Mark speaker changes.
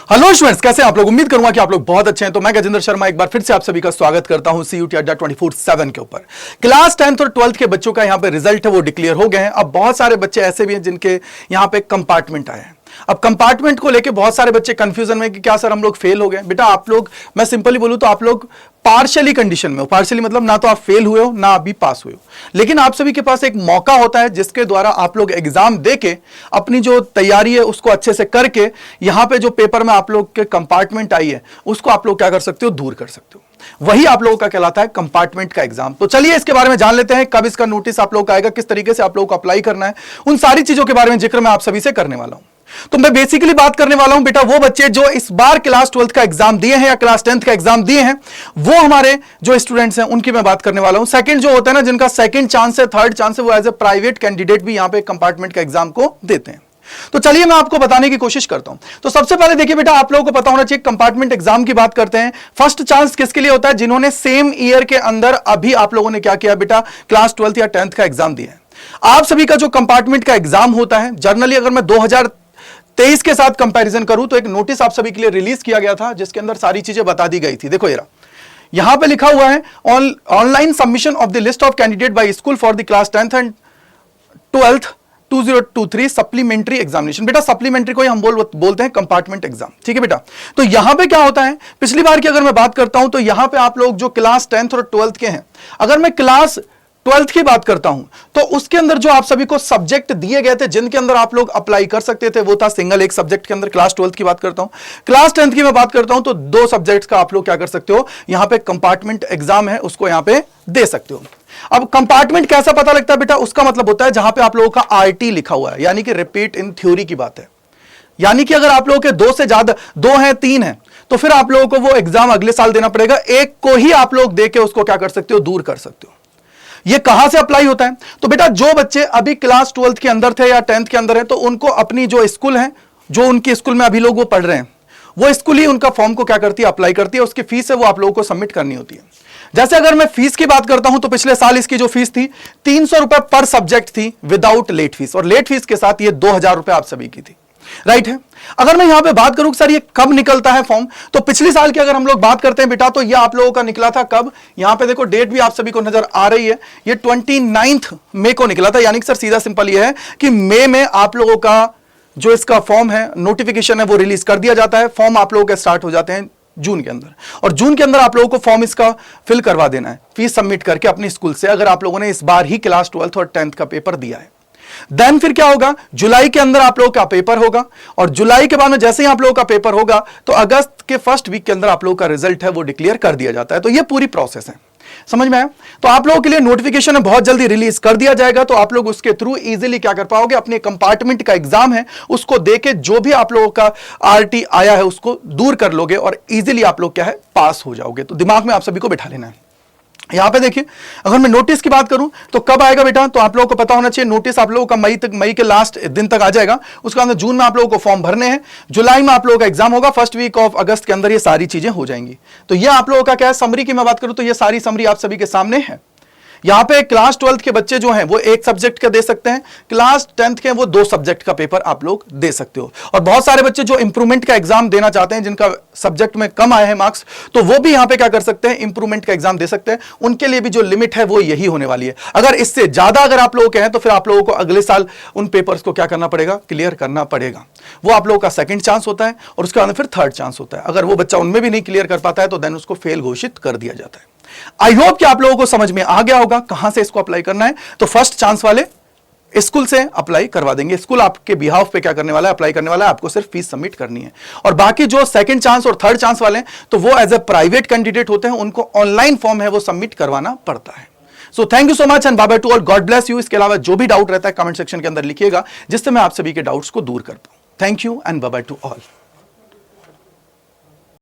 Speaker 1: Hello students, कैसे हैं आप लोग। उम्मीद करूंगा कि आप लोग बहुत अच्छे हैं। तो मैं गजेंद्र शर्मा एक बार फिर से आप सभी का स्वागत करता हूं CUET अड्डा 24/7 के ऊपर। क्लास 10th और 12th के बच्चों का यहां पे रिजल्ट है वो डिक्लेयर हो गए हैं। अब बहुत सारे बच्चे ऐसे भी हैं जिनके यहां पे कंपार्टमेंट आए हैं। अब कंपार्टमेंट को लेके बहुत सारे बच्चे कंफ्यूजन में कि क्या सर हम लोग फेल हो गए। बेटा आप लोग, मैं सिंपली बोलूं तो आप लोग पार्शियली कंडीशन में हो। पार्शियली मतलब ना तो आप फेल हुए हो ना अभी पास हुए हो, लेकिन आप सभी के पास एक मौका होता है जिसके द्वारा आप लोग एग्जाम देके अपनी जो तैयारी है उसको अच्छे से करके यहां पे जो पेपर में आप लोग के कंपार्टमेंट आई है उसको आप लोग क्या कर सकते हो, दूर कर सकते हो। वही आप लोगों का कहलाता है कंपार्टमेंट का एग्जाम। तो चलिए इसके बारे में जान लेते हैं, कब इसका नोटिस आप लोग का आएगा, किस तरीके से आप लोगों को अप्लाई करना है, उन सारी चीजों के बारे में जिक्र मैं आप सभी से करने वाला हूं। तो मैं बेसिकली बात करने वाला हूं बेटा वो बच्चे जो इस बार क्लास 12th का एग्जाम दिए हैं या क्लास 10th का एग्जाम दिए हैं, वो हमारे जो स्टूडेंट्स हैं उनकी मैं बात करने वाला हूं। सेकंड जो होता है ना, जिनका सेकंड चांस है, थर्ड चांस है, वो एज ए प्राइवेट कैंडिडेट भी यहां पे कंपार्टमेंट का एग्जाम को देते हैं। तो चलिए मैं आपको बताने की कोशिश करता हूं। तो सबसे पहले देखिए बेटा, आप लोगों को पता होना चाहिए कंपार्टमेंट एग्जाम की बात करते हैं। फर्स्ट चांस किसके लिए होता है? जिन्होंने सेम ईयर के अंदर अभी आप लोगों ने क्या किया बेटा, क्लास 12th या 10th का एग्जाम दिया है। आप सभी का जो कंपार्टमेंट का एग्जाम होता है, जनरली अगर मैं 2023 के साथ कंपैरिजन करूं तो एक नोटिस आप सभी के लिए रिलीज किया गया था जिसके अंदर सारी चीजें बता दी गई थी। देखो यहां पे लिखा हुआ है online submission of the list of candidate by school for the class 10th and 12th 2023 supplementary examination. बेटा सप्लीमेंट्री को ही हम बोलते हैं कंपार्टमेंट एग्जाम, ठीक है बेटा। तो यहां पे क्या होता है, पिछली बार की अगर मैं बात करता हूं तो यहां पे आप लोग जो क्लास 10th और 12th के हैं, अगर मैं क्लास 12th की बात करता हूं तो उसके अंदर जो आप सभी को सब्जेक्ट दिए गए थे जिनके अंदर आप लोग अप्लाई कर सकते थे वो था सिंगल एक सब्जेक्ट के अंदर। क्लास 12th की बात करता हूं, क्लास 10th की मैं बात करता हूं तो दो सब्जेक्ट्स का आप लोग क्या कर सकते हो, यहां पे कंपार्टमेंट एग्जाम है उसको यहां पे दे सकते हो। अब कंपार्टमेंट कैसा पता लगता है बेटा, उसका मतलब होता है जहां पे आप लोगों का RT लिखा हुआ है, यानी कि रिपीट इन थ्योरी की बात है। यानी कि अगर आप लोगों के दो से ज्यादा, दो हैं, तीन हैं, तो फिर आप लोगों को वो एग्जाम अगले साल देना पड़ेगा। एक को ही आप लोग देके उसको क्या कर सकते हो, दूर कर सकते हो। ये कहां से अप्लाई होता है? तो बेटा जो बच्चे अभी क्लास 12th के अंदर थे या 10th के अंदर है, तो उनको अपनी जो स्कूल है, जो उनके स्कूल में अभी लोग वो पढ़ रहे हैं, वो स्कूल ही उनका फॉर्म को क्या करती है, अप्लाई करती है। उसकी फीस है वो आप लोगों को सबमिट करनी होती है। जैसे अगर मैं फीस की बात करता हूं तो पिछले साल इसकी जो फीस थी 300 रुपए पर सब्जेक्ट थी विदाउट लेट फीस, और लेट फीस के साथ ये 2000 रुपए आप सभी की थी, राइट है। अगर मैं यहां पे बात करूं सर ये कब निकलता है फॉर्म, तो पिछले साल की अगर हम लोग बात करते हैं बेटा तो ये आप लोगों का निकला था कब, यहां पे देखो डेट भी आप सभी को नजर आ रही है, ये 29 मई को निकला था। यानी कि सर सीधा सिंपल ये है कि मई में आप लोगों का जो इसका फॉर्म है, नोटिफिकेशन है, वो रिलीज कर दिया जाता है। फॉर्म आप लोगों के स्टार्ट हो जाते हैं जून के अंदर, और जून के अंदर आप लोगों को फॉर्म इसका फिल करवा देना है फीस सबमिट करके अपनी स्कूल से, अगर आप लोगों ने इस बार ही क्लास 12th और 10th का पेपर दिया है। देन फिर क्या होगा, जुलाई के अंदर आप लोगों का पेपर होगा, और जुलाई के बाद में जैसे ही आप लोगों का पेपर होगा तो अगस्त के फर्स्ट वीक के अंदर आप लोगों का रिजल्ट है वो डिक्लेयर कर दिया जाता है। तो ये पूरी प्रोसेस है, समझ में आया? तो आप लोगों के लिए नोटिफिकेशन है बहुत जल्दी रिलीज कर दिया जाएगा, तो आप लोग उसके थ्रू इजीली क्या कर पाओगे, अपने कंपार्टमेंट का एग्जाम है उसको देके जो भी आप लोगों का RT आया है उसको दूर कर लोगे और इजीली आप लोग क्या है, पास हो जाओगे। तो दिमाग में आप सभी को बिठा लेना है। यहां पे देखिए अगर मैं नोटिस की बात करूं तो कब आएगा बेटा, तो आप लोगों को पता होना चाहिए नोटिस आप लोगों का मई के लास्ट दिन तक आ जाएगा। उसके अंदर जून में आप लोगों को फॉर्म भरने हैं, जुलाई में आप लोगों का एग्जाम होगा, फर्स्ट वीक ऑफ अगस्त के अंदर ये सारी चीजें हो जाएंगी। तो ये आप लोगों का क्या है, समरी की मैं बात करूं तो ये सारी समरी आप सभी के सामने है। यहां पे क्लास 12th के बच्चे जो हैं वो एक सब्जेक्ट का दे सकते हैं, क्लास 10th के वो दो सब्जेक्ट का पेपर आप लोग दे सकते हो। और बहुत सारे बच्चे जो इंप्रूवमेंट का एग्जाम देना चाहते हैं, जिनका सब्जेक्ट में कम आए हैं मार्क्स, तो वो भी यहां पे क्या कर सकते हैं, इंप्रूवमेंट का एग्जाम दे सकते हैं। उनके लिए भी जो लिमिट है वो यही होने वाली है। अगर इससे ज्यादा अगर आप लोगों के हैं तो फिर आप लोगों को अगले साल उन पेपर्स को क्या करना पड़ेगा, क्लियर करना पड़ेगा। वो आप लोगों का सेकंड चांस होता है, और उसके बाद फिर थर्ड चांस होता है। अगर वो बच्चा उनमें भी नहीं क्लियर कर पाता है तो देन उसको फेल घोषित कर दिया जाता है। आई होप कि आप लोगों को समझ में आ गया होगा कहां से इसको अप्लाई करना है। तो फर्स्ट चांस वाले स्कूल से अप्लाई करवा देंगे, स्कूल आपके बिहाफ पे क्या करने वाला है, अप्लाई करने वाला है, आपको सिर्फ फीस सबमिट करनी है। और बाकी जो सेकंड चांस और थर्ड चांस वाले हैं तो वो एज ए प्राइवेट कैंडिडेट होते हैं, उनको ऑनलाइन फॉर्म है वो सबमिट करवाना पड़ता है। So thank you so much and bye bye to all, God bless you. इसके अलावा जो भी डाउट रहता है कमेंट सेक्शन के अंदर लिखिएगा जिससे मैं आप सभी के डाउट्स को दूर कर पाऊं। Thank you and bye bye to all.